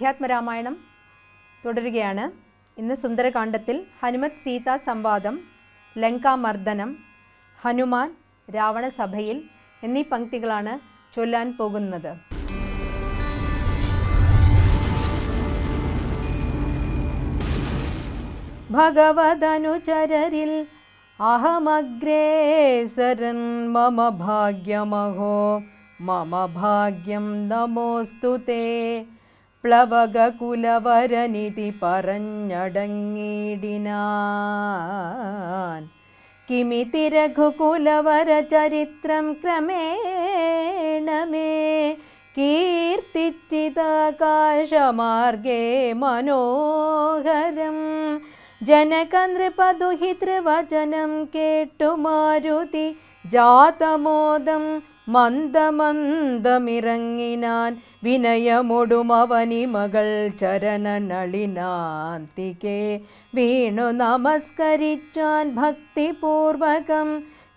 അധ്യാത്മരാമായണം തുടരുകയാണ്. ഇന്ന് സുന്ദരകാണ്ഡത്തിൽ ഹനുമത് സീതാ സംവാദം, ലങ്കാമർദ്ദനം, ഹനുമാൻ രാവണസഭയിൽ എന്നീ പംക്തികളാണ് ചൊല്ലാൻ പോകുന്നത്. ഭഗവദനുചരരിൽ അഹമഗ്രേസരൻ മമ ഭാഗ്യമഹോ മമ ഭാഗ്യം നമോസ്തുതേ. പ്ലവകകുലവരനിധി പറഞ്ഞടങ്ങിടിനാൻ. കിമിതി രഘുകുലവര ചരിത്രം ക്രമേണ മേ കീർത്തിച്ചിതാകാശമാർഗേ മനോഹരം. ജനകനൃപദുഹിതൃവചനം കേട്ടു മാരുതി ജാതമോദം മന്ദമന്ദമിറങ്ങിനാൻ. വിനയമൊടുമവനി മകൾ ചരണനളിനാന്തികെ വീണു നമസ്കരിച്ചാൻ ഭക്തിപൂർവകം.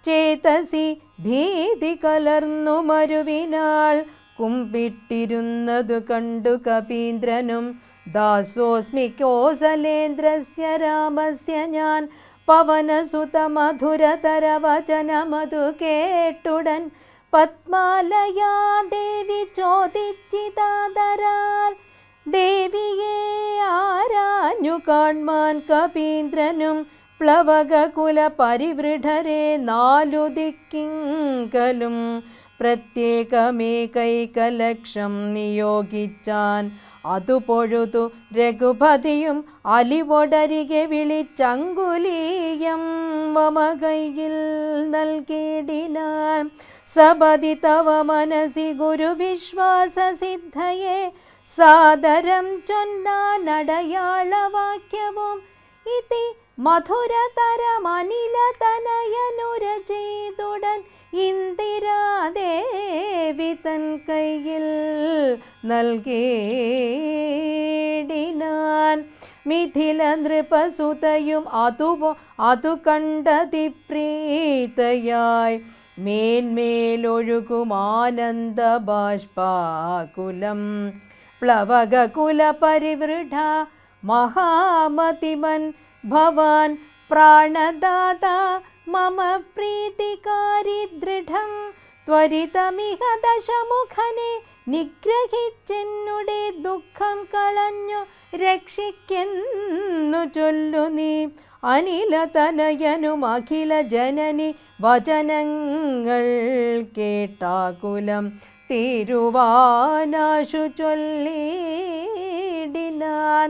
ചേതസി ഭീതി കലർന്നു മരുവിനാൾ കുമ്പിട്ടിരുന്നതു കണ്ടു കപീന്ദ്രനും. ദാസോസ്മി കോസലേന്ദ്രസ്യ രാമസ്യ ഞാൻ. പവനസുത മധുരതര വചനമതു കേട്ടുടൻ പത്മാലയാ ദേവി ചോദിച്ചിതാദരാൽ. ദേവിയെ ആരാഞ്ഞു കാൺമാൻ കപീന്ദ്രനും. പ്ലവകകുല പരിവൃഢരെ നാലു ദിക്കിങ്കലും പ്രത്യേകമേകൈകലക്ഷം നിയോഗിച്ചാൻ. അതു പൊഴുതു രഘുപതിയും അലിവൊടരികെ വിളിച്ചങ്കുലീയം മമ കൈയിൽ നൽകിടിനാൻ. സപതി തവ മനസി ഗുരുവിശ്വാസ സിദ്ധയെ സാദരം ചൊന്നാനടയാളവാക്യവും. ഇതി മധുരതരമനിലതനയനുരചെയ്തുടൻ ഇന്ദിരാദേവി തൻ കൈയിൽ നൽകിടിനാൻ. മിഥില നൃപസുതയും അതു കണ്ടതി പ്രീതയായി. മേന്മേലൊഴുകും ആനന്ദ ബാഷ്പാകുലം. പ്ലവകകുല പരിവൃഢ മഹാമതിമൻ ഭവാൻ പ്രാണദാത മമ പ്രീതികാരി ദൃഢം. ത്വരിതമിഹ ദശമുഖനെ നിഗ്രഹിച്ചെന്നുടെ ദുഃഖം കളഞ്ഞു രക്ഷിക്കെന്നു ചൊല്ലു നീ. അനിലതനയനും അഖില ജനനി വചനങ്ങൾ കേട്ടാകുലം തീരുവാനാശു ചൊല്ലിടിനാൻ.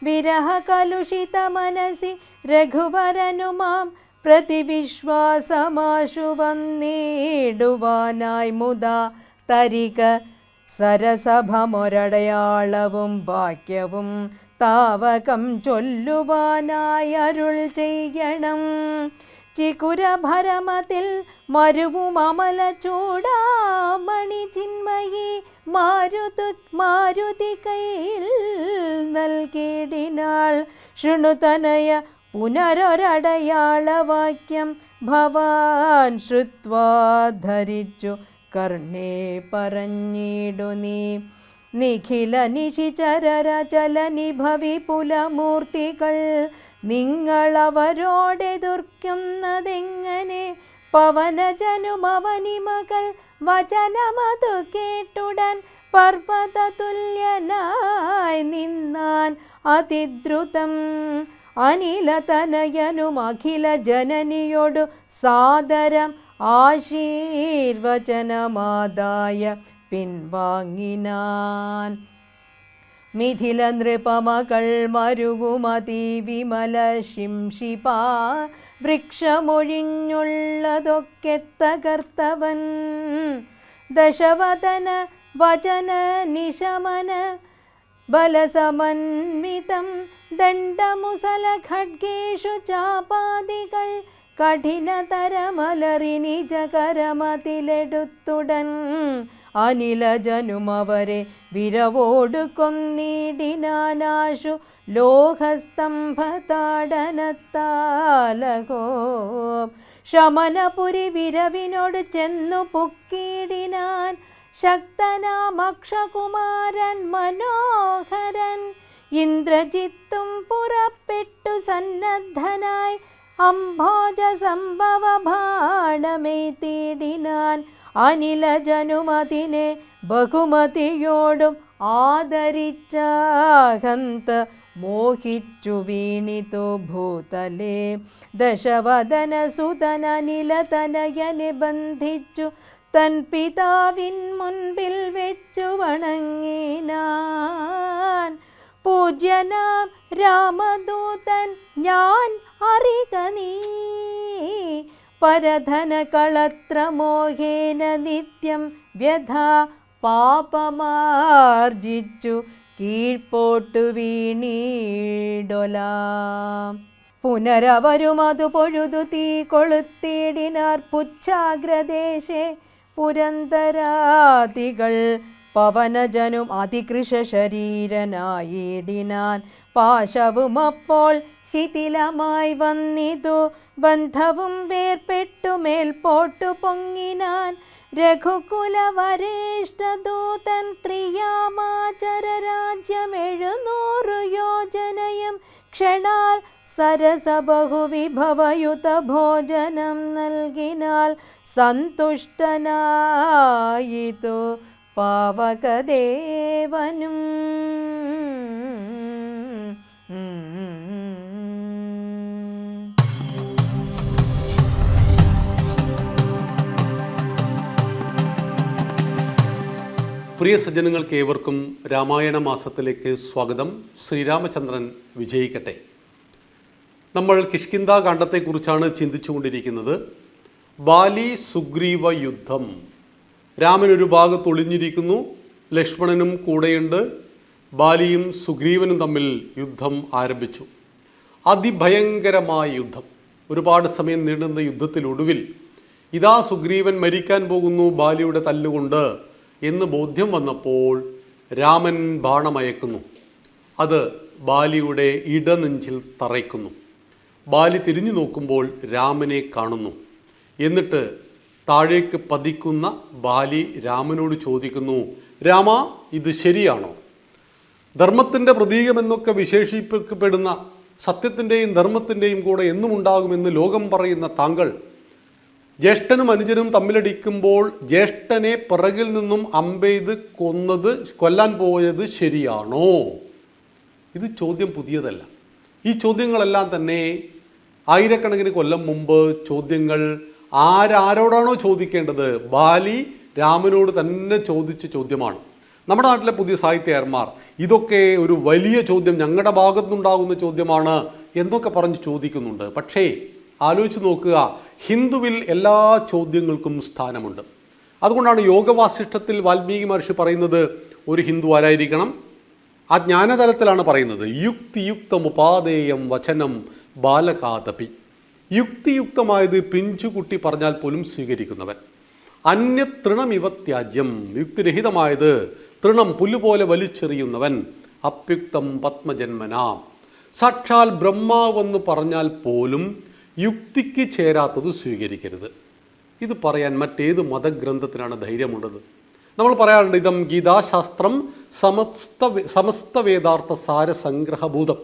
വിരഹ കലുഷിത മനസി രഘുവരനുമാം പ്രതിവിശ്വാസമാശു വന്നിടുവാനായി മുദാ തരിക സരസഭമൊരടയാളവും വാക്യവും താവകം ചൊല്ലുവാനായി അരുൾ ചെയ്യണം. ചികുരഭരമതിൽ മരുവുമമല ചൂടാമണി ചിന്മയി മാരുതി കൈയിൽ നൽകിടിനാൾ. ശൃണുതനയ പുനരൊരടയാളവാക്യം ഭവാൻ ശ്രുത്വാ ധരിച്ചു കർണേ പറഞ്ഞിടു നീ. നിഖില നിശിചരചലനിഭവി പുലമൂർത്തികൾ നിങ്ങളവരോടെതിർക്കുന്നതെങ്ങനെ. പവനജനുമവനി മകൾ വചനമതു കേട്ടുടൻ പർവ്വതതുല്യനായി നിന്നാൻ അതിദ്രുതം. അനിലതനയനും അഖില ജനനിയോടു സാദരം ആശീർവചനമാദായ പിൻവാങ്ങിനാൻ. മിഥില നൃപമകൾ മരുവുമതി വിമല ശിംഷിപാ വൃക്ഷമൊഴിഞ്ഞുള്ളതൊക്കെ തകർത്തവൻ. ദശവദന വചന നിശമന ബലസമന്വിതം ദണ്ഡമുസല ഖഡ്ഗേഷു ചാപാദികൾ കഠിനതരമലറി നിജകരമതിലെടുത്തുടൻ. അനിലജനുമവരെ വിരവോടു കൊന്നിടിനാനാശു ലോഹസ്തംഭതാടനത്താലകോ. ശമനപുരി വിരവിനോട് ചെന്നു പുക്കിടിനാൻ. ശക്തനാമക്ഷകുമാരൻ മനോഹരൻ. ഇന്ദ്രജിത്തും പുറപ്പെട്ടു സന്നദ്ധനായി അംഭോജ സംഭവ ബാണമേറ്റിടിനാൻ. അനിലജനുമതിനെ ബഹുമതിയോടും ആദരിച്ചാഹന്ത മോഹിച്ചു വീണിതു ഭൂതലേ. ദശവദനസുതനനിലതനയനെ ബന്ധിച്ചു തൻ പിതാവിൻ മുൻപിൽ വെച്ചു വണങ്ങിനാൻ. പൂജ്യനാം രാമദൂതൻ ഞാൻ അറിക നീ, പരധന കളത്രമോഹേന നിത്യം വ്യഥ പാപമാർജിച്ചു കീഴ്പോട്ടു വീണീടൊലാം. പുനരവരുമതു പൊഴുതു തീ കൊളുത്തിടിനാർ പുച്ഛാഗ്രദേശേ. പുരന്തരാദികൾ പവനജനും അതികൃശ ശരീരനായിടിനാൻ. പാശവുമപ്പോൾ ശിഥിലമായി വന്നിതു, ബന്ധവും വേർപ്പെട്ടു മേൽപോട്ടു പൊങ്ങിനാൻ. രഘുകുലവരേഷ്ഠദൂതൻ ത്രിയാമാചരരാജ്യം 700 യോജനയും ക്ഷണാൽ സരസബഹുവിഭവയുത ഭോജനം നൽകിനാൽ. സന്തുഷ്ടനായിതു പാവകദേവനും. പ്രിയ സജ്ജനങ്ങൾക്ക് ഏവർക്കും രാമായണ മാസത്തിലേക്ക് സ്വാഗതം. ശ്രീരാമചന്ദ്രൻ വിജയിക്കട്ടെ. നമ്മൾ കിഷ്കിന്ധാകാന്ഡത്തെക്കുറിച്ചാണ് ചിന്തിച്ചുകൊണ്ടിരിക്കുന്നത്. ബാലി സുഗ്രീവ യുദ്ധം. രാമൻ ഒരു ഭാഗത്ത് ഒളിഞ്ഞിരിക്കുന്നു, ലക്ഷ്മണനും കൂടെയുണ്ട്. ബാലിയും സുഗ്രീവനും തമ്മിൽ യുദ്ധം ആരംഭിച്ചു. അതിഭയങ്കരമായ യുദ്ധം, ഒരുപാട് സമയം നീണ്ടുന്ന യുദ്ധത്തിലൊടുവിൽ ഇതാ സുഗ്രീവൻ മരിക്കാൻ പോകുന്നു ബാലിയുടെ തല്ലുകൊണ്ട് എന്ന് ബോധ്യം വന്നപ്പോൾ രാമൻ ബാണമയക്കുന്നു. അത് ബാലിയുടെ ഇടനെഞ്ചിൽ തറയ്ക്കുന്നു. ബാലി തിരിഞ്ഞു നോക്കുമ്പോൾ രാമനെ കാണുന്നു. എന്നിട്ട് താഴേക്ക് പതിക്കുന്ന ബാലി രാമനോട് ചോദിക്കുന്നു, രാമ, ഇത് ശരിയാണോ? ധർമ്മത്തിൻ്റെ പ്രതീകമെന്നൊക്കെ വിശേഷിപ്പിക്കപ്പെടുന്ന സത്യത്തിൻ്റെയും ധർമ്മത്തിൻ്റെയും കൂടെ എന്നും ഉണ്ടാകുമെന്ന് ലോകം പറയുന്ന താങ്കൾ ജ്യേഷ്ഠനും അനുജനും തമ്മിലടിക്കുമ്പോൾ ജ്യേഷ്ഠനെ പിറകിൽ നിന്നും അമ്പെയ്ത് കൊല്ലാൻ പോയത് ശരിയാണോ? ഇത് ചോദ്യം പുതിയതല്ല. ഈ ചോദ്യങ്ങളെല്ലാം തന്നെ ആയിരക്കണക്കിന് കൊല്ലം മുമ്പ് ചോദ്യങ്ങൾ ആരോടാണോ ചോദിക്കേണ്ടത്, ബാലി രാമനോട് തന്നെ ചോദിച്ച ചോദ്യമാണ്. നമ്മുടെ നാട്ടിലെ പുതിയ സാഹിത്യകാരന്മാർ ഇതൊക്കെ ഒരു വലിയ ചോദ്യം, ഞങ്ങളുടെ ഭാഗത്തുനിന്നുണ്ടാകുന്ന ചോദ്യമാണ് എന്നൊക്കെ പറഞ്ഞ് ചോദിക്കുന്നുണ്ട്. പക്ഷേ ആലോചിച്ച് നോക്കുക, ഹിന്ദുവിൽ എല്ലാ ചോദ്യങ്ങൾക്കും സ്ഥാനമുണ്ട്. അതുകൊണ്ടാണ് യോഗവാസിഷ്ഠത്തിൽ വാൽമീകി മഹർഷി പറയുന്നത് ഒരു ഹിന്ദു ആരായിരിക്കണം? ആ ജ്ഞാനതലത്തിലാണ് പറയുന്നത്. യുക്തിയുക്തമുപാദേയം വചനം ബാലകാതപി. യുക്തിയുക്തമായത് പിഞ്ചുകുട്ടി പറഞ്ഞാൽ പോലും സ്വീകരിക്കുന്നവൻ. അന്യതൃണമിവ ത്യാജ്യം. യുക്തിരഹിതമായത് തൃണം പുല്ലുപോലെ വലിച്ചെറിയുന്നവൻ. അപ്യുക്തം പത്മജന്മനാം. സാക്ഷാൽ ബ്രഹ്മാവെന്ന് പറഞ്ഞാൽ പോലും യുക്തിക്ക് ചേരാത്തത് സ്വീകരിക്കരുത്. ഇത് പറയാൻ മറ്റേത് മതഗ്രന്ഥത്തിനാണ് ധൈര്യമുള്ളത്? നമ്മൾ പറയാറുണ്ട്, ഇതം ഗീതാശാസ്ത്രം സമസ്ത വേദാർത്ഥ സാരസംഗ്രഹഭൂതം.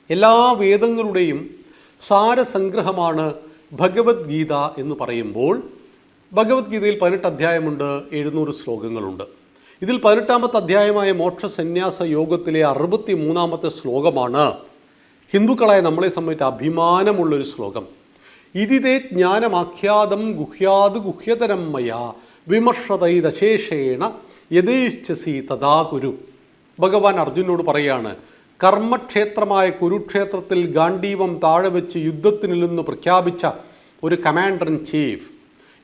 എല്ലാ വേദങ്ങളുടെയും സാരസംഗ്രഹമാണ് ഭഗവത്ഗീത എന്ന് പറയുമ്പോൾ ഭഗവത്ഗീതയിൽ 18 അധ്യായമുണ്ട്, 700 ശ്ലോകങ്ങളുണ്ട്. ഇതിൽ 18ാമത്തെ അധ്യായമായ മോക്ഷ സന്യാസ യോഗത്തിലെ 63ാമത്തെ ശ്ലോകമാണ് ഹിന്ദുക്കളായ നമ്മളെ സംബന്ധിച്ച് അഭിമാനമുള്ളൊരു ശ്ലോകം. ഇതിതേ ജ്ഞാനമാഖ്യാതം ഗുഹ്യാത് ഗുഹ്യതരം മയാ വിമർശതൈദശേഷേണ യഥേച്ഛസി തഥാ കുരു. ഭഗവാൻ അർജുനോട് പറയാണ്, കർമ്മക്ഷേത്രമായ കുരുക്ഷേത്രത്തിൽ ഗാണ്ഡീവം താഴെ വെച്ച് യുദ്ധത്തിൽ നിന്ന് പ്രഖ്യാപിച്ച ഒരു കമാൻഡർ ഇൻ ചീഫ്,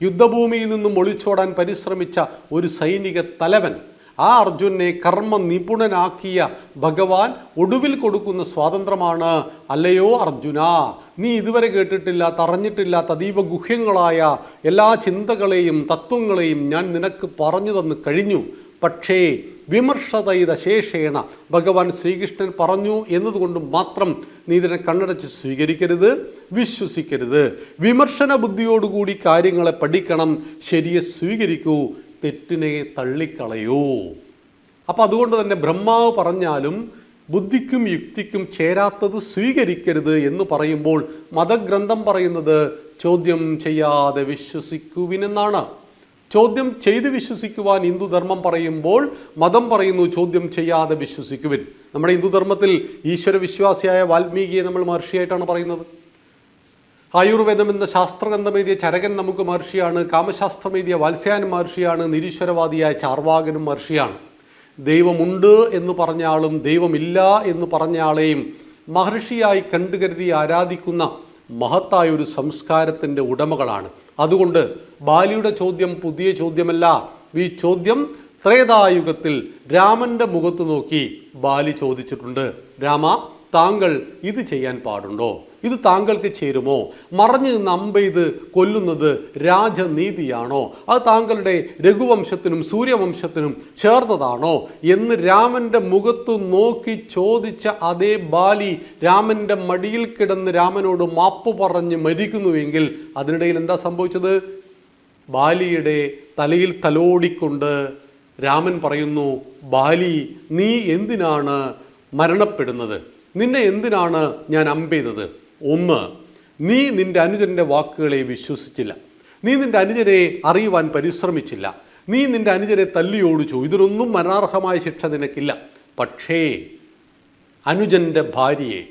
യുദ്ധഭൂമിയിൽ നിന്നും ഒളിച്ചോടാൻ പരിശ്രമിച്ച ഒരു സൈനിക തലവൻ, ആ അർജുനെ കർമ്മ നിപുണനാക്കിയ ഭഗവാൻ ഒടുവിൽ കൊടുക്കുന്ന സ്വാതന്ത്ര്യമാണ്, അല്ലയോ അർജുന, നീ ഇതുവരെ കേട്ടിട്ടില്ലാത്ത അറിഞ്ഞിട്ടില്ലാത്ത അതീവ ഗുഹ്യങ്ങളായ എല്ലാ ചിന്തകളെയും തത്വങ്ങളെയും ഞാൻ നിനക്ക് പറഞ്ഞു തന്നു കഴിഞ്ഞു. പക്ഷേ വിമർശതൈദശേഷേണ ഭഗവാൻ ശ്രീകൃഷ്ണൻ പറഞ്ഞു എന്നതുകൊണ്ട് മാത്രം നീ ഇതിനെ കണ്ണടച്ച് സ്വീകരിക്കരുത്, വിശ്വസിക്കരുത്. വിമർശന ബുദ്ധിയോടുകൂടി കാര്യങ്ങളെ പഠിക്കണം, ശരിയെ സ്വീകരിക്കൂ. തെറ്റിനെ തള്ളിക്കളയൂ. അപ്പം അതുകൊണ്ട് തന്നെ ബ്രഹ്മാവ് പറഞ്ഞാലും ബുദ്ധിക്കും യുക്തിക്കും ചേരാത്തത് സ്വീകരിക്കരുത് എന്ന് പറയുമ്പോൾ മതഗ്രന്ഥം പറയുന്നത് ചോദ്യം ചെയ്യാതെ വിശ്വസിക്കുവിനെന്നാണ്. ചോദ്യം ചെയ്ത് വിശ്വസിക്കുവാൻ ഹിന്ദുധർമ്മം പറയുമ്പോൾ മതം പറയുന്നു ചോദ്യം ചെയ്യാതെ വിശ്വസിക്കുവിൻ. നമ്മുടെ ഹിന്ദുധർമ്മത്തിൽ ഈശ്വരവിശ്വാസിയായ വാൽമീകിയെ നമ്മൾ മഹർഷിയായിട്ടാണ് പറയുന്നത്. ആയുർവേദം എന്ന ശാസ്ത്രഗ്രന്ഥം എഴുതിയ ചരകൻ നമുക്ക് മഹർഷിയാണ്. കാമശാസ്ത്രം എഴുതിയ വാത്സ്യായൻ മഹർഷിയാണ്. നിരീശ്വരവാദിയായ ചാർവാകനും മഹർഷിയാണ്. ദൈവമുണ്ട് എന്ന് പറഞ്ഞ ആളും ദൈവമില്ല എന്ന് പറഞ്ഞ ആളെയും മഹർഷിയായി കണ്ടുകരുതി ആരാധിക്കുന്ന മഹത്തായ ഒരു സംസ്കാരത്തിൻ്റെ ഉടമകളാണ്. അതുകൊണ്ട് ബാലിയുടെ ചോദ്യം പുതിയ ചോദ്യമല്ല. ഈ ചോദ്യം ത്രേതായുഗത്തിൽ രാമൻ്റെ മുഖത്ത് നോക്കി ബാലി ചോദിച്ചിട്ടുണ്ട്. രാമ, താങ്കൾ ഇത് ചെയ്യാൻ പാടുണ്ടോ? ഇത് താങ്കൾക്ക് ചേരുമോ? മറഞ്ഞു നിന്ന് അമ്പെയ്ത് കൊല്ലുന്നത് രാജനീതിയാണോ? അത് താങ്കളുടെ രഘുവംശത്തിനും സൂര്യവംശത്തിനും ചേർന്നതാണോ എന്ന് രാമൻ്റെ മുഖത്ത് നോക്കി ചോദിച്ച അതേ ബാലി രാമൻ്റെ മടിയിൽ കിടന്ന് രാമനോട് മാപ്പ് പറഞ്ഞ് മരിക്കുന്നുവെങ്കിൽ അതിനിടയിൽ എന്താ സംഭവിച്ചത്? ബാലിയുടെ തലയിൽ തലോടിക്കൊണ്ട് രാമൻ പറയുന്നു, ബാലി, നീ എന്തിനാണ് മരണപ്പെടുന്നത്? നിന്നെ എന്തിനാണ് ഞാൻ അമ്പെയ്തത്? ഒന്ന്, നീ നിന്റെ അനുജൻ്റെ വാക്കുകളെ വിശ്വസിച്ചില്ല. നീ നിന്റെ അനുജനെ അറിയുവാൻ പരിശ്രമിച്ചില്ല. നീ നിന്റെ അനുജനെ തല്ലിയോടിച്ചു. ഇതിനൊന്നും മരണാർഹമായ ശിക്ഷ നിനക്കില്ല. പക്ഷേ അനുജൻ്റെ ഭാര്യയെ,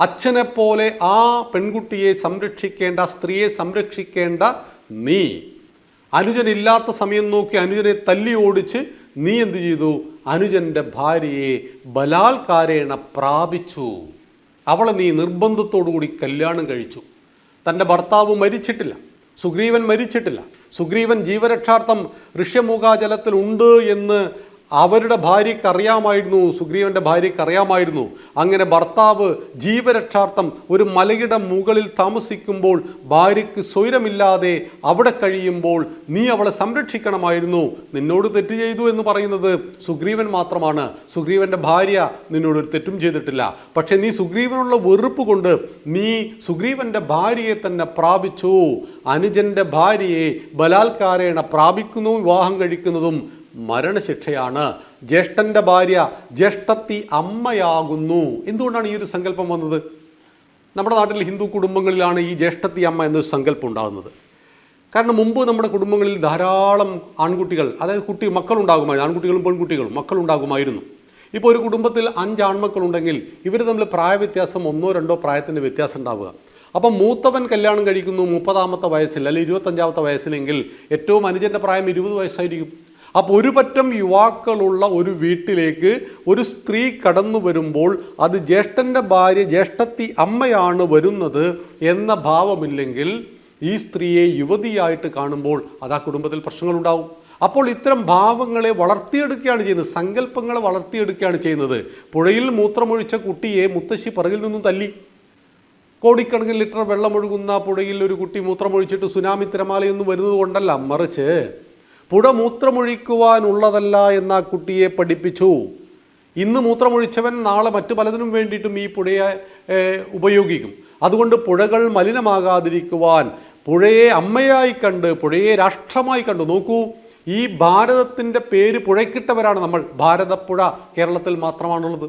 അച്ഛനെപ്പോലെ ആ പെൺകുട്ടിയെ സംരക്ഷിക്കേണ്ട, സ്ത്രീയെ സംരക്ഷിക്കേണ്ട നീ അനുജനില്ലാത്ത സമയം നോക്കി അനുജനെ തല്ലി ഓടിച്ച് നീ എന്തു ചെയ്തു? അനുജൻ്റെ ഭാര്യയെ ബലാത്കാരേണ പ്രാപിച്ചു. അവളെ നീ നിർബന്ധത്തോടുകൂടി കല്യാണം കഴിച്ചു. തൻ്റെ ഭർത്താവ് മരിച്ചിട്ടില്ല, സുഗ്രീവൻ മരിച്ചിട്ടില്ല. സുഗ്രീവൻ ജീവരക്ഷാർത്ഥം ഋഷ്യമൂകാചലത്തിൽ ഉണ്ട് എന്ന് അവരുടെ ഭാര്യയ്ക്ക് അറിയാമായിരുന്നു, സുഗ്രീവൻ്റെ ഭാര്യയ്ക്ക് അറിയാമായിരുന്നു. അങ്ങനെ ഭർത്താവ് ജീവരക്ഷാർത്ഥം ഒരു മലയുടെ മുകളിൽ താമസിക്കുമ്പോൾ ഭാര്യയ്ക്ക് സ്വൈരമില്ലാതെ അവിടെ കഴിയുമ്പോൾ നീ അവളെ സംരക്ഷിക്കണമായിരുന്നു. നിന്നോട് തെറ്റ് ചെയ്തു എന്ന് പറയുന്നത് സുഗ്രീവൻ മാത്രമാണ്. സുഗ്രീവൻ്റെ ഭാര്യ നിന്നോട് ഒരു തെറ്റും ചെയ്തിട്ടില്ല. പക്ഷെ നീ സുഗ്രീവനുള്ള വെറുപ്പ് കൊണ്ട് നീ സുഗ്രീവൻ്റെ ഭാര്യയെ തന്നെ പ്രാപിച്ചു. അനുജൻ്റെ ഭാര്യയെ ബലാത്കാരേണ പ്രാപിക്കുന്നതും വിവാഹം കഴിക്കുന്നതും മരണശിക്ഷയാണ്. ജ്യേഷ്ഠൻ്റെ ഭാര്യ ജ്യേഷ്ഠത്തി അമ്മയാകുന്നു. എന്തുകൊണ്ടാണ് ഈ ഒരു സങ്കല്പം വന്നത്? നമ്മുടെ നാട്ടിൽ ഹിന്ദു കുടുംബങ്ങളിലാണ് ഈ ജ്യേഷ്ഠത്തി അമ്മ എന്നൊരു സങ്കല്പം ഉണ്ടാകുന്നത്. കാരണം മുമ്പ് നമ്മുടെ കുടുംബങ്ങളിൽ ധാരാളം ആൺകുട്ടികൾ, അതായത് മക്കളുണ്ടാകുമായിരുന്നു. ആൺകുട്ടികളും പെൺകുട്ടികളും മക്കളുണ്ടാകുമായിരുന്നു. ഇപ്പോൾ ഒരു കുടുംബത്തിൽ 5 ആൺമക്കളുണ്ടെങ്കിൽ ഇവർ തമ്മിൽ പ്രായവ്യത്യാസം 1-2 പ്രായത്തിൻ്റെ വ്യത്യാസം ഉണ്ടാവുക. അപ്പം മൂത്തവൻ കല്യാണം കഴിക്കുന്നു 30ാമത്തെ വയസ്സിൽ അല്ലെങ്കിൽ 25ാമത്തെ വയസ്സിലെങ്കിൽ ഏറ്റവും അനുജൻ്റെ പ്രായം 20 വയസ്സായിരിക്കും. അപ്പോൾ ഒരു പറ്റം യുവാക്കളുള്ള ഒരു വീട്ടിലേക്ക് ഒരു സ്ത്രീ കടന്നു വരുമ്പോൾ അത് ജ്യേഷ്ഠൻ്റെ ഭാര്യ ജ്യേഷ്ഠത്തി അമ്മയാണ് വരുന്നത് എന്ന ഭാവമില്ലെങ്കിൽ ഈ സ്ത്രീയെ യുവതിയായിട്ട് കാണുമ്പോൾ അത് ആ കുടുംബത്തിൽ പ്രശ്നങ്ങളുണ്ടാവും. അപ്പോൾ ഇത്തരം ഭാവങ്ങളെ വളർത്തിയെടുക്കുകയാണ് ചെയ്യുന്നത്, സങ്കല്പങ്ങളെ വളർത്തിയെടുക്കുകയാണ് ചെയ്യുന്നത്. പുഴയിൽ മൂത്രമൊഴിച്ച കുട്ടിയെ മുത്തശ്ശി പിറകിൽ നിന്നും തല്ലി. കോടിക്കണക്കിന് ലിറ്റർ വെള്ളമൊഴുകുന്ന പുഴയിൽ ഒരു കുട്ടി മൂത്രമൊഴിച്ചിട്ട് സുനാമി തിരമാലയൊന്നും വരുന്നത് കൊണ്ടല്ല, മറിച്ച് പുഴ മൂത്രമൊഴിക്കുവാനുള്ളതല്ല എന്ന ആ കുട്ടിയെ പഠിപ്പിച്ചു. ഇന്ന് മൂത്രമൊഴിച്ചവൻ നാളെ മറ്റു പലതിനും വേണ്ടിയിട്ടും ഈ പുഴയെ ഉപയോഗിക്കും. അതുകൊണ്ട് പുഴകൾ മലിനമാകാതിരിക്കുവാൻ പുഴയെ അമ്മയായി കണ്ട്, പുഴയെ രാഷ്ട്രമായി കണ്ടു. നോക്കൂ, ഈ ഭാരതത്തിൻ്റെ പേര് പുഴയ്ക്കിട്ടവരാണ് നമ്മൾ. ഭാരതപ്പുഴ കേരളത്തിൽ മാത്രമാണുള്ളത്.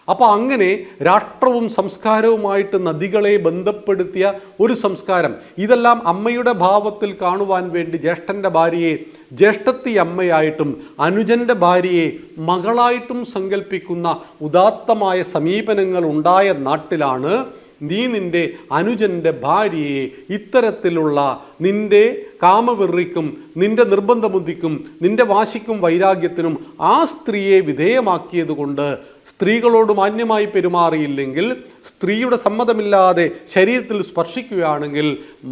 അപ്പോൾ അങ്ങനെ രാഷ്ട്രവും സംസ്കാരവുമായിട്ട് നദികളെ ബന്ധപ്പെടുത്തിയ ഒരു സംസ്കാരം, ഇതെല്ലാം അമ്മയുടെ ഭാവത്തിൽ കാണുവാൻ വേണ്ടി ജ്യേഷ്ഠൻ്റെ ഭാര്യയെ ജ്യേഷ്ഠത്തി അമ്മയായിട്ടും അനുജൻ്റെ ഭാര്യയെ മകളായിട്ടും സങ്കല്പിക്കുന്ന ഉദാത്തമായ സമീപനങ്ങൾ ഉണ്ടായ നാട്ടിലാണ് നീ നിൻ്റെ അനുജൻ്റെ ഭാര്യയെ ഇത്തരത്തിലുള്ള നിൻ്റെ കാമവെറിക്കും നിൻ്റെ നിർബന്ധബുദ്ധിക്കും നിൻ്റെ വാശിക്കും വൈരാഗ്യത്തിനും ആ സ്ത്രീയെ വിധേയമാക്കിയത് കൊണ്ട് സ്ത്രീകളോട് മാന്യമായി പെരുമാറിയില്ലെങ്കിൽ, സ്ത്രീയുടെ സമ്മതമില്ലാതെ ശരീരത്തിൽ സ്പർശിക്കുകയാണെങ്കിൽ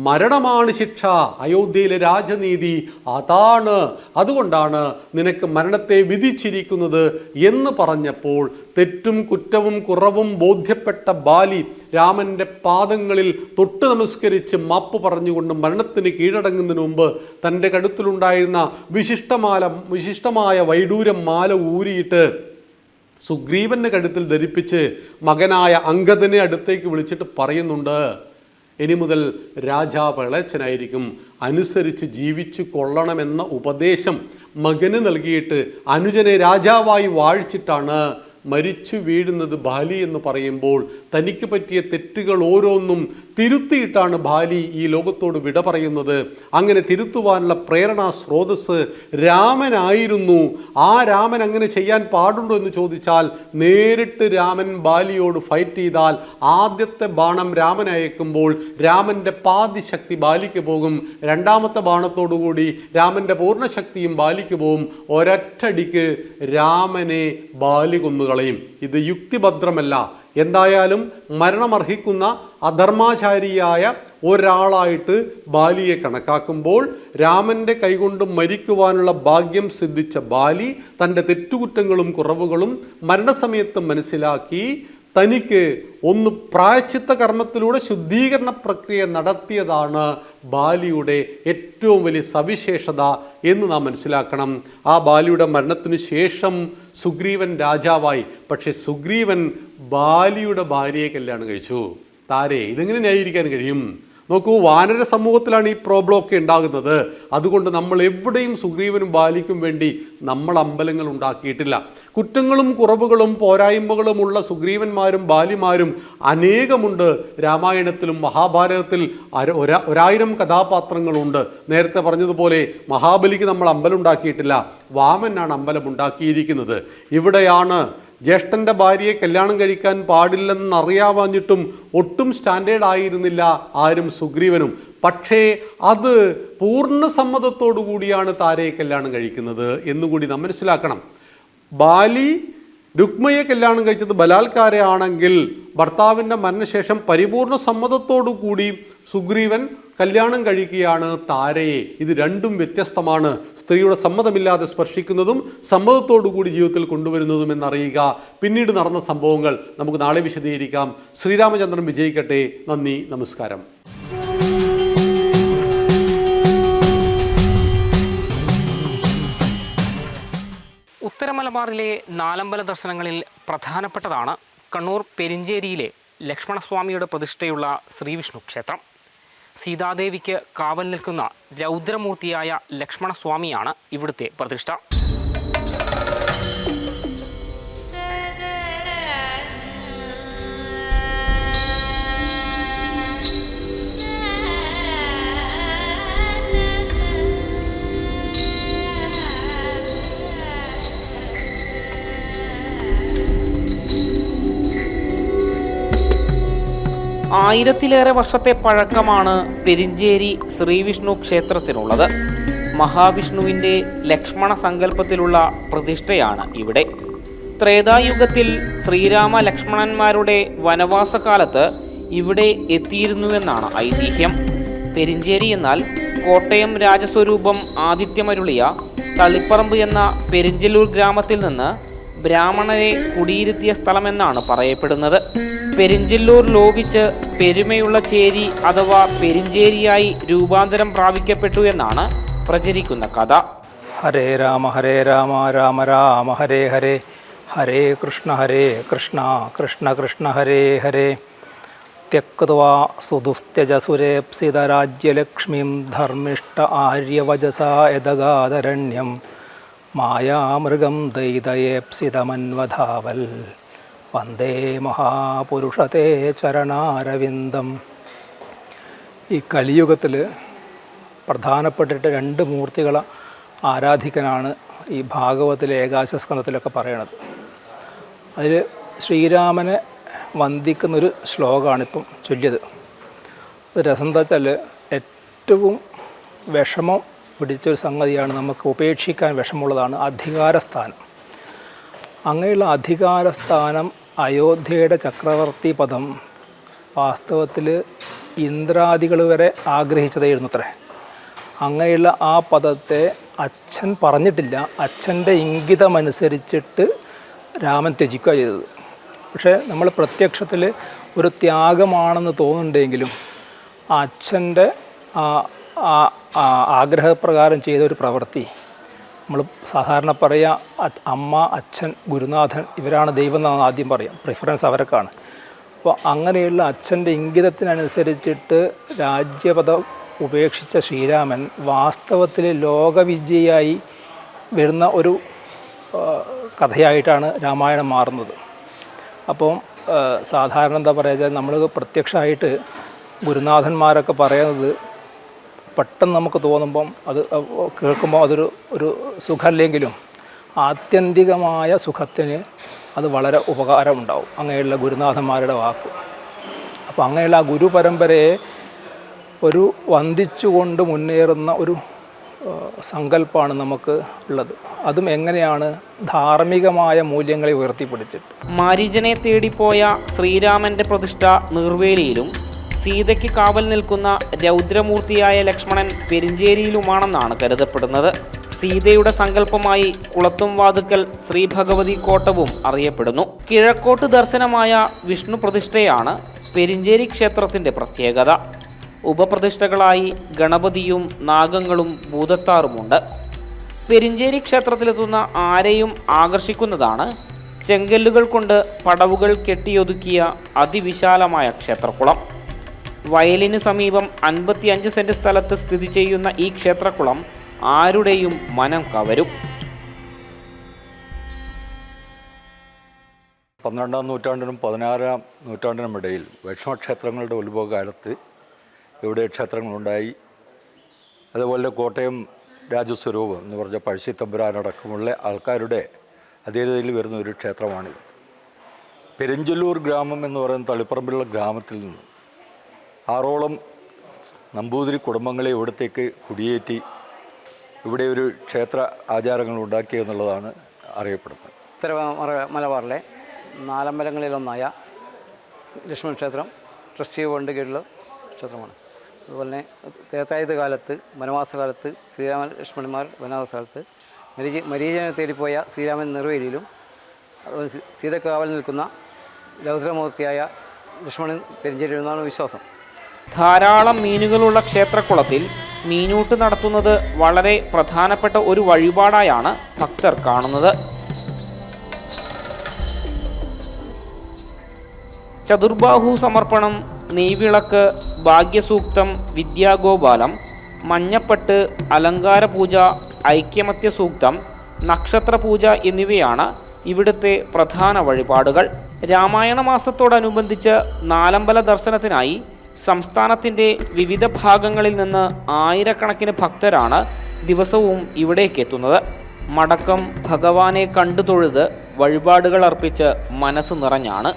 മരണമാണ് ശിക്ഷ. അയോധ്യയിലെ രാജനീതി അതാണ്. അതുകൊണ്ടാണ് നിനക്ക് മരണത്തെ വിധിച്ചിരിക്കുന്നത് എന്ന് പറഞ്ഞപ്പോൾ തെറ്റും കുറ്റവും കുറവും ബോധ്യപ്പെട്ട ബാലി രാമൻ്റെ പാദങ്ങളിൽ തൊട്ട് നമസ്കരിച്ച് മാപ്പ് പറഞ്ഞുകൊണ്ട് മരണത്തിന് കീഴടങ്ങുന്നതിന് മുമ്പ് തൻ്റെ കഴുത്തിലുണ്ടായിരുന്ന വിശിഷ്ടമായ വൈഡൂര്യം മാല ഊരിയിട്ട് സുഗ്രീവൻ്റെ കഴുത്തിൽ ധരിപ്പിച്ച് മകനായ അംഗദനെ അടുത്തേക്ക് വിളിച്ചിട്ട് പറയുന്നുണ്ട്, ഇനി മുതൽ രാജാവ് ഇളയച്ചനായിരിക്കും, അനുസരിച്ച് ജീവിച്ചു കൊള്ളണമെന്ന ഉപദേശം മകന് നൽകിയിട്ട് അനുജനെ രാജാവായി വാഴിച്ചിട്ടാണ് മരിച്ചു വീഴുന്നത് ബാലി എന്ന് പറയുമ്പോൾ തനിക്ക് പറ്റിയ തെറ്റുകൾ ഓരോന്നും തിരുത്തിയിട്ടാണ് ബാലി ഈ ലോകത്തോട് വിട പറയുന്നത്. അങ്ങനെ തിരുത്തുവാനുള്ള പ്രേരണാ സ്രോതസ് രാമനായിരുന്നു. ആ രാമൻ അങ്ങനെ ചെയ്യാൻ പാടുണ്ടോ എന്ന് ചോദിച്ചാൽ, നേരിട്ട് രാമൻ ബാലിയോട് ഫൈറ്റ് ചെയ്താൽ ആദ്യത്തെ ബാണം രാമൻ അയക്കുമ്പോൾ രാമൻ്റെ പാതി ശക്തി ബാലിക്ക് പോകും. രണ്ടാമത്തെ ബാണത്തോടുകൂടി രാമൻ്റെ പൂർണ്ണശക്തിയും ബാലിക്ക് പോകും. ഒരൊറ്റടിക്ക് രാമനെ ബാലി കൊന്നുകളയും. ഇത് യുക്തിഭദ്രമല്ല. എന്തായാലും മരണമർഹിക്കുന്ന അധർമാചാരിയായ ഒരാളായിട്ട് ബാലിയെ കണക്കാക്കുമ്പോൾ രാമൻ്റെ കൈകൊണ്ട് മരിക്കുവാനുള്ള ഭാഗ്യം സിദ്ധിച്ച ബാലി തൻ്റെ തെറ്റുകുറ്റങ്ങളും കുറവുകളും മരണസമയത്ത് മനസ്സിലാക്കി തനിക്ക് ഒന്ന് പ്രായശ്ചിത്ത കർമ്മത്തിലൂടെ ശുദ്ധീകരണ പ്രക്രിയ നടത്തിയതാണ് ബാലിയുടെ ഏറ്റവും വലിയ സവിശേഷത എന്ന് നാം മനസ്സിലാക്കണം. ആ ബാലിയുടെ മരണത്തിനു ശേഷം സുഗ്രീവൻ രാജാവായി. പക്ഷെ സുഗ്രീവൻ ബാലിയുടെ ഭാര്യയെ കല്യാണം കഴിച്ചു. താരെ ഇതെങ്ങനെ ന്യായീകരിക്കാൻ കഴിയും? നോക്കൂ, വാനര സമൂഹത്തിലാണ് ഈ പ്രോബ്ലം ഒക്കെ ഉണ്ടാകുന്നത്. അതുകൊണ്ട് നമ്മൾ എവിടെയും സുഗ്രീവനും ബാലിക്കും വേണ്ടി നമ്മൾ അമ്പലങ്ങൾ ഉണ്ടാക്കിയിട്ടില്ല. കുറ്റങ്ങളും കുറവുകളും പോരായ്മകളുമുള്ള സുഗ്രീവന്മാരും ബാലിമാരും അനേകമുണ്ട്. രാമായണത്തിലും മഹാഭാരതത്തിൽ 1000 കഥാപാത്രങ്ങളുണ്ട്. നേരത്തെ പറഞ്ഞതുപോലെ മഹാബലിക്ക് നമ്മൾ അമ്പലം ഉണ്ടാക്കിയിട്ടില്ല, വാമനാണ് അമ്പലം ഉണ്ടാക്കിയിരിക്കുന്നത്. ഇവിടെയാണ് ജ്യേഷ്ഠൻ്റെ ഭാര്യയെ കല്യാണം കഴിക്കാൻ പാടില്ലെന്നറിയാവാഞ്ഞിട്ടും ഒട്ടും സ്റ്റാൻഡേർഡ് ആയിരുന്നില്ല ആരും സുഗ്രീവനും. പക്ഷേ അത് പൂർണ്ണ സമ്മതത്തോടു കൂടിയാണ് താരയെ കല്യാണം കഴിക്കുന്നത് എന്നുകൂടി നാം മനസ്സിലാക്കണം. ബാലി രുക്മയെ കല്യാണം കഴിച്ചത് ബലാത്കാരയാണെങ്കിൽ ഭർത്താവിൻ്റെ മരണശേഷം പരിപൂർണ സമ്മതത്തോടു കൂടി സുഗ്രീവൻ കല്യാണം കഴിക്കുകയാണ് താരയെ. ഇത് രണ്ടും വ്യത്യസ്തമാണ്. സ്ത്രീയുടെ സമ്മതമില്ലാതെ സ്പർശിക്കുന്നതും സമ്മതത്തോടു കൂടി ജീവിതത്തിൽ കൊണ്ടുവരുന്നതും എന്നറിയുക. പിന്നീട് നടന്ന സംഭവങ്ങൾ നമുക്ക് നാളെ വിശദീകരിക്കാം. ശ്രീരാമചന്ദ്രൻ വിജയിക്കട്ടെ. നന്ദി, നമസ്കാരം. ഉത്തരമലബാറിലെ നാലമ്പല ദർശനങ്ങളിൽ പ്രധാനപ്പെട്ടതാണ് കണ്ണൂർ പെരിഞ്ചേരിയിലെ ലക്ഷ്മണസ്വാമിയുടെ പ്രതിഷ്ഠയുള്ള ശ്രീവിഷ്ണു ക്ഷേത്രം. സീതാദേവിക്ക് കാവൽ നിൽക്കുന്ന രൗദ്രമൂർത്തിയായ ലക്ഷ്മണസ്വാമിയാണ് ഇവിടുത്തെ പ്രതിഷ്ഠ. ആയിരത്തിലേറെ വർഷത്തെ പഴക്കമാണ് പെരിഞ്ചേരി ശ്രീവിഷ്ണു ക്ഷേത്രത്തിനുള്ളത്. മഹാവിഷ്ണുവിൻ്റെ ലക്ഷ്മണ സങ്കല്പത്തിലുള്ള പ്രതിഷ്ഠയാണ് ഇവിടെ. ത്രേതായുഗത്തിൽ ശ്രീരാമ ലക്ഷ്മണന്മാരുടെ വനവാസകാലത്ത് ഇവിടെ എത്തിയിരുന്നുവെന്നാണ് ഐതിഹ്യം. പെരിഞ്ചേരി എന്നാൽ കോട്ടയം രാജസ്വരൂപം ആദിത്യമരുളിയ തളിപ്പറമ്പ് എന്ന പെരിഞ്ചല്ലൂർ ഗ്രാമത്തിൽ നിന്ന് ബ്രാഹ്മണരെ കുടിയിരുത്തിയ സ്ഥലമെന്നാണ് പറയപ്പെടുന്നത്. പെരിഞ്ചല്ലൂർ ലോപിച്ച് പെരുമയുള്ള ചേരി അഥവാ പെരിഞ്ചേരിയായി രൂപാന്തരം പ്രാപിക്കപ്പെട്ടു എന്നാണ് പ്രചരിക്കുന്ന കഥ. ഹരേ രാമ രാമ രാമ ഹരേ ഹരേ, ഹരേ കൃഷ്ണ കൃഷ്ണ കൃഷ്ണ ഹരേ ഹരേ. ത്യക്ത്വാ സുദുസ്ത്യജസുരേപ്സിതരാജ്യലക്ഷ്മീം ധർമ്മിഷ്ഠ ആര്യവചസാ യദഗാദരണ്യം മായാമൃഗം ദൈതയേപ്സിതമന്വധാവൽ വന്ദേ മഹാപുരുഷത്തെ ചരണാരവിന്ദം. ഈ കലിയുഗത്തിൽ പ്രധാനപ്പെട്ടിട്ട് 2 മൂർത്തികളെ ആരാധിക്കാനാണ് ഈ ഭാഗവതത്തിലെ ഏകാദശസ്കന്ധത്തിലൊക്കെ പറയണത്. അതിൽ ശ്രീരാമനെ വന്ദിക്കുന്നൊരു ശ്ലോകമാണിപ്പം ചൊല്ലിയത്. അത് രസം എന്താ വെച്ചാൽ ഏറ്റവും വിഷമം പിടിച്ചൊരു സംഗതിയാണ്, നമുക്ക് ഉപേക്ഷിക്കാൻ വിഷമമുള്ളതാണ് അധികാരസ്ഥാനം. അങ്ങനെയുള്ള അധികാരസ്ഥാനം അയോധ്യയുടെ ചക്രവർത്തി പദം വാസ്തവത്തിൽ ഇന്ദ്രാദികൾ വരെ ആഗ്രഹിച്ചതായിരുന്നു അത്രേ. അങ്ങനെയുള്ള ആ പദത്തെ അച്ഛൻ പറഞ്ഞിട്ടില്ല, അച്ഛൻ്റെ ഇംഗിതമനുസരിച്ചിട്ട് രാമൻ ത്യജിക്കുക ചെയ്തത്. പക്ഷേ നമ്മൾ പ്രത്യക്ഷത്തിൽ ഒരു ത്യാഗമാണെന്ന് തോന്നുന്നുണ്ടെങ്കിലും അച്ഛൻ്റെ ആഗ്രഹപ്രകാരം ചെയ്ത ഒരു പ്രവൃത്തി, നമ്മൾ സാധാരണ പറയുക അമ്മ, അച്ഛൻ, ഗുരുനാഥൻ ഇവരാണ് ദൈവം എന്നാണ് ആദ്യം പറയാം, പ്രിഫറൻസ് അവർക്കാണ്. അപ്പോൾ അങ്ങനെയുള്ള അച്ഛൻ്റെ ഇംഗിതത്തിനനുസരിച്ചിട്ട് രാജ്യപദം ഉപേക്ഷിച്ച ശ്രീരാമൻ വാസ്തവത്തിൽ ലോകവിജയായി വരുന്ന ഒരു കഥയായിട്ടാണ് രാമായണം മാറുന്നത്. അപ്പം സാധാരണ എന്താ പറയുക, നമ്മൾ പ്രത്യക്ഷമായിട്ട് ഗുരുനാഥന്മാരൊക്കെ പറയുന്നത് പെട്ടെന്ന് നമുക്ക് തോന്നുമ്പം അത് കേൾക്കുമ്പോൾ ഒരു സുഖമല്ലെങ്കിലും ആത്യന്തികമായ സുഖത്തിന് അത് വളരെ ഉപകാരമുണ്ടാവും, അങ്ങനെയുള്ള ഗുരുനാഥന്മാരുടെ വാക്ക്. അപ്പോൾ അങ്ങനെയുള്ള ആ ഗുരു പരമ്പരയെ ഒരു വന്ദിച്ചുകൊണ്ട് മുന്നേറുന്ന ഒരു സങ്കല്പമാണ് നമുക്ക് ഉള്ളത്. അതും എങ്ങനെയാണ് ധാർമ്മികമായ മൂല്യങ്ങളെ ഉയർത്തിപ്പിടിച്ചിട്ട്. മാരീചനെ തേടിപ്പോയ ശ്രീരാമന്റെ പ്രതിഷ്ഠ നീർവേലിയിലും സീതയ്ക്ക് കാവൽ നിൽക്കുന്ന രൗദ്രമൂർത്തിയായ ലക്ഷ്മണൻ പെരിഞ്ചേരിയിലുമാണെന്നാണ് കരുതപ്പെടുന്നത്. സീതയുടെ സങ്കല്പമായി കുളത്തും വാതുക്കൽ ശ്രീ ഭഗവതി കോട്ടവും അറിയപ്പെടുന്നു. കിഴക്കോട്ട് ദർശനമായ വിഷ്ണു പ്രതിഷ്ഠയാണ് പെരിഞ്ചേരി ക്ഷേത്രത്തിൻ്റെ പ്രത്യേകത. ഉപപ്രതിഷ്ഠകളായി ഗണപതിയും നാഗങ്ങളും ഭൂതത്താറുമുണ്ട്. പെരിഞ്ചേരി ക്ഷേത്രത്തിലെത്തുന്ന ആരെയും ആകർഷിക്കുന്നതാണ് ചെങ്കല്ലുകൾ കൊണ്ട് പടവുകൾ കെട്ടിയൊതുക്കിയ അതിവിശാലമായ ക്ഷേത്രക്കുളം. വയലിന് സമീപം 55 സെന്റ് സ്ഥലത്ത് സ്ഥിതി ചെയ്യുന്ന ഈ ക്ഷേത്രക്കുളം ആരുടെയും മനം കവരും. 12-ാം നൂറ്റാണ്ടിനും 16-ാം നൂറ്റാണ്ടിനും ഇടയിൽ വൈഷ്ണവക്ഷേത്രങ്ങളുടെ ഉത്ഭവകാലത്ത് ഇവിടെ ക്ഷേത്രങ്ങളുണ്ടായി. അതുപോലെ കോട്ടയം രാജസ്വരൂപം എന്ന് പറഞ്ഞ പഴശ്ശി തമ്പുരാനടക്കമുള്ള ആൾക്കാരുടെ അധീനതയിൽ വരുന്ന ഒരു ക്ഷേത്രമാണിത്. പെരിഞ്ചല്ലൂർ ഗ്രാമം എന്ന് പറയുന്ന തളിപ്പറമ്പുള്ള ഗ്രാമത്തിൽ നിന്ന് 6ഓളം നമ്പൂതിരി കുടുംബങ്ങളെ ഇവിടത്തേക്ക് കുടിയേറ്റി ഇവിടെ ഒരു ക്ഷേത്ര ആചാരങ്ങൾ ഉണ്ടാക്കി എന്നുള്ളതാണ് അറിയപ്പെടുന്നത്. ഉത്തര മലബാറിലെ 4 അമ്പലങ്ങളിലൊന്നായ ലക്ഷ്മൺ ക്ഷേത്രം ട്രസ്റ്റി ബോർഡിൻ്റെ കീഴിലുള്ള ക്ഷേത്രമാണ്. അതുപോലെ തന്നെ തേത്തായുധ കാലത്ത് വനവാസകാലത്ത് ശ്രീരാമൻ ലക്ഷ്മണന്മാർ വനവാസകാലത്ത് മരീചനെ തേടിപ്പോയ ശ്രീരാമൻ നെറുവേലിയിലും സീതയ്ക്ക് കാവൽ നിൽക്കുന്ന രൗദ്രമൂർത്തിയായ ലക്ഷ്മണൻ പെരിഞ്ചേരിയിലെന്നാണ് വിശ്വാസം. ധാരാളം മീനുകളുള്ള ക്ഷേത്രക്കുളത്തിൽ മീനൂട്ട് നടത്തുന്നത് വളരെ പ്രധാനപ്പെട്ട ഒരു വഴിപാടായാണ് ഭക്തർ കാണുന്നത്. ചതുർബാഹു സമർപ്പണം, നെയ്വിളക്ക്, ഭാഗ്യസൂക്തം, വിദ്യാഗോപാലം, മഞ്ഞപ്പട്ട്, അലങ്കാരപൂജ, ഐക്യമത്യ സൂക്തം, നക്ഷത്രപൂജ എന്നിവയാണ് ഇവിടുത്തെ പ്രധാന വഴിപാടുകൾ. രാമായണ മാസത്തോടനുബന്ധിച്ച് നാലമ്പല ദർശനത്തിനായി സംസ്ഥാനത്തിൻ്റെ വിവിധ ഭാഗങ്ങളിൽ നിന്ന് ആയിരക്കണക്കിന് ഭക്തരാണ് ദിവസവും ഇവിടേക്ക് എത്തുന്നത്. മടക്കം ഭഗവാനെ കണ്ടു തൊഴുത് വഴിപാടുകൾ അർപ്പിച്ച് മനസ്സ് നിറഞ്ഞാണ്.